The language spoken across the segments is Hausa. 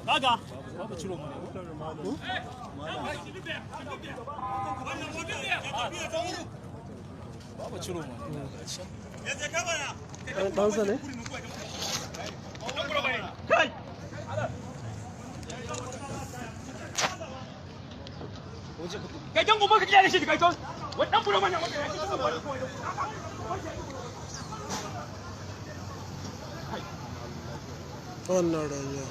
kaga babu ciro mana babu ciro mana ɗansa ne? kai kai can gobe ka kiyaye shi kai ton wannan buro mana wanda ya ci wannan rayuwa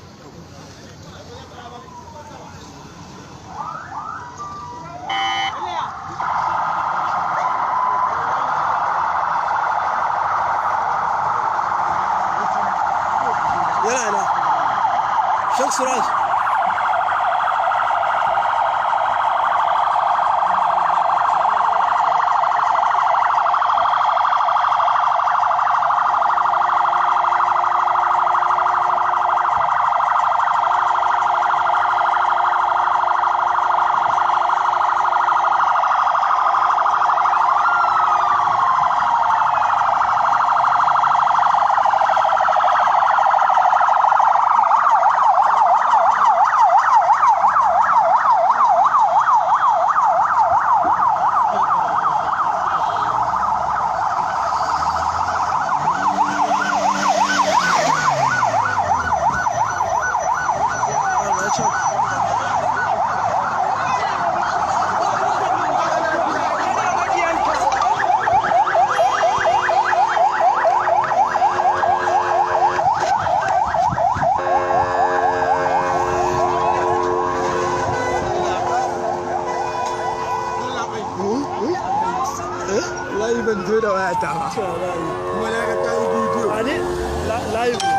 yana na Sheikh Suraj layi ban zo da wayata ba kuma na ga ta yi bidiyo live